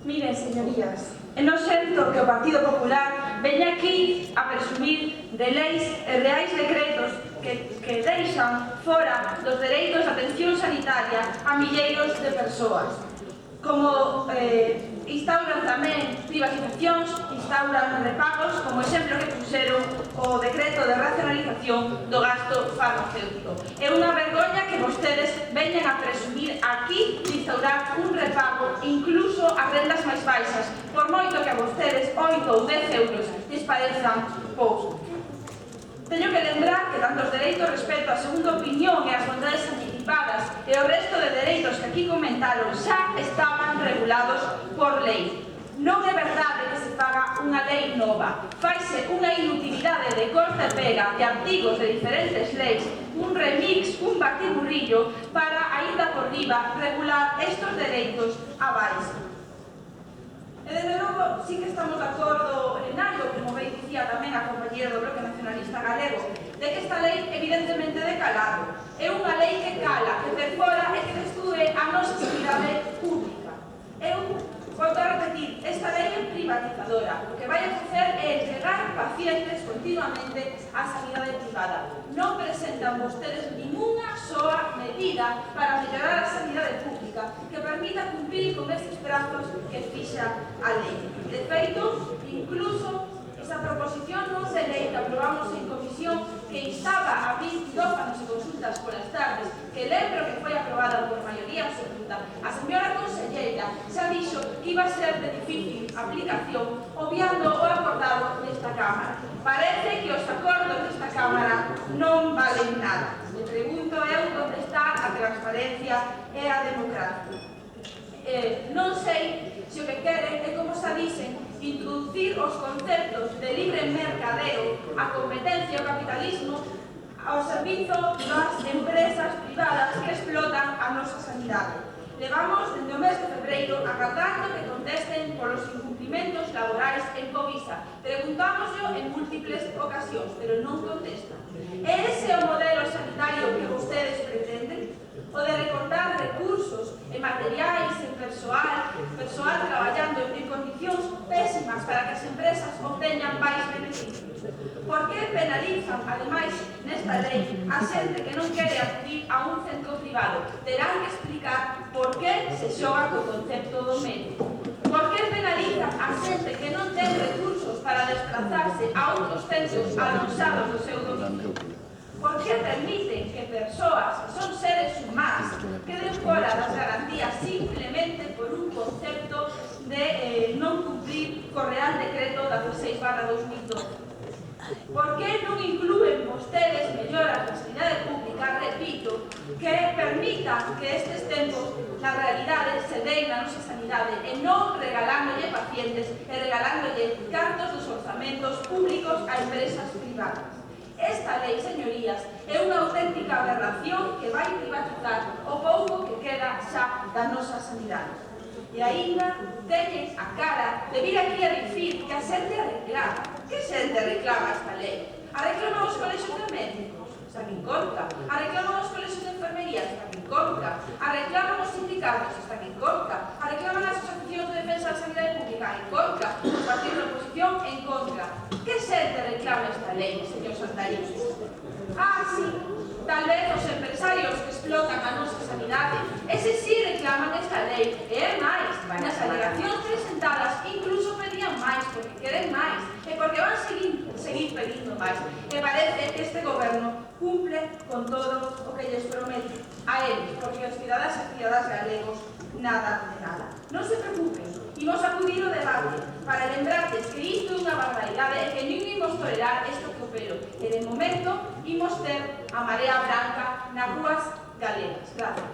Miren, señorías, non sento que o Partido Popular veña aquí a presumir de leis e reais decretos que deixan fora dos dereitos de atención sanitaria a milleiros de persoas. Como instauran tamén privatizacións, instauran repagos, como exemplo que puxeron o decreto de racionalización do gasto farmacéutico. É unha vergoña que vostedes veñan a presumir aquí de instaurar un repago incluso ás rendas máis baixas, por moito que a vostedes 8 ou 10 euros les parezan pouco. Teño que lembrar que tanto os dereitos respecto á segunda opinión e as bondades anticipadas e o resto de dereitos que aquí comentaron xa estaban regulados por lei. Non é verdade que se faga unha lei nova. Faise unha inutilidade de corta e pega de artigos de diferentes leis, un remix, un batiburrillo para, aínda por riba, regular estes dereitos abaixo. E, desde logo, sí que estamos de acordo en algo, como ben dicía tamén a compañera do Bloque Nacionalista Galego, de que esta lei evidentemente de calado. É unha lei que cala, que perfora e que destrue a nosa sanidade pública. Eu volto a repetir, esta lei é privatizadora. O que vai a facer é entregar pacientes continuamente á sanidade privada. Non presentan vostedes ninguna soa medida para mellorar a sanidade pública que permita cumprir con estes prazos que fixa a lei. De feito, incluso esa proposición non de lei que aprobamos en comisión que instaba a abrir quirófanos e consultas polas tardes, que lembro que foi aprobada por maioría absoluta, a señora conselleira xa dixo que iba a ser de difícil aplicación, obviando o acordado nesta Cámara. Parece que os acordos desta Cámara non valen nada. Me pregunto eu onde está a transparencia e a democracia. Non sei se o que queren é, como xa dicen, introducir os conceptos de libre mercadeo, a competencia e o capitalismo ao servizo das empresas privadas que explotan a nosa sanidade. Levamos desde o mes de febreiro agardando que contesten polos incumprimentos laborais en Covisa. Preguntámoslo en múltiples ocasións, pero non contestan. É ese o modelo sanitario que vostedes pretenden? O de recortar recursos e materiais e persoal traballando en condicións pésimas para que as empresas obteñan máis beneficios. Por que penalizan, ademais, nesta lei, a xente que non quere acudir a un centro privado? Terán que explicar por que se xoga co concepto do médico. Por que penalizan a xente que non ten recursos para desplazarse a outros centros aloxados do seu domicilio? Por que permiten que persoas que son seres humanos queden fora das garantías simplemente por un concepto de non cumprir co Real Decreto 16/2012? Por que non inclúen vostedes melloras na sanidade pública, repito, que permitan que estes tempos na realidade se den na nosa sanidade e non regalándolle pacientes e regalándolle cartos dos orzamentos públicos a empresas privadas? Esta lei, señorías, é unha auténtica aberración que vai privatizar o pouco que queda xa da nosa sanidade. E aínda teñen a cara de vir aquí a dicir que a xente reclama. Que xente reclama esta lei? A reclaman os colexios de médicos? Está que encorca. A reclaman os colexios de enfermería? Está que encorca. A reclaman os sindicatos? Está que encorca. A reclaman as asociacións de defensa da sanidade pública? Encorca. Os partidos de oposición? En contra. Que xente reclama esta lei, señor Santarín? Sí, tal vez os empresarios que explotan a nosa sanidade. Ese sí reclaman esta lei. E é máis, nas alegacións presentadas incluso pedían máis, porque queren máis, e porque van seguir pedindo máis. E parece que este goberno cumple con todo o que lles promete a eles, porque os cidadáns e cidadas galegos nada de nada. Non se preocupen, imos acudir ao debate para lembrarles que isto é unha barbaridade e que non imos tolerar este atropelo. E de momento imos ter a marea branca nas rúas galegas. Gracias.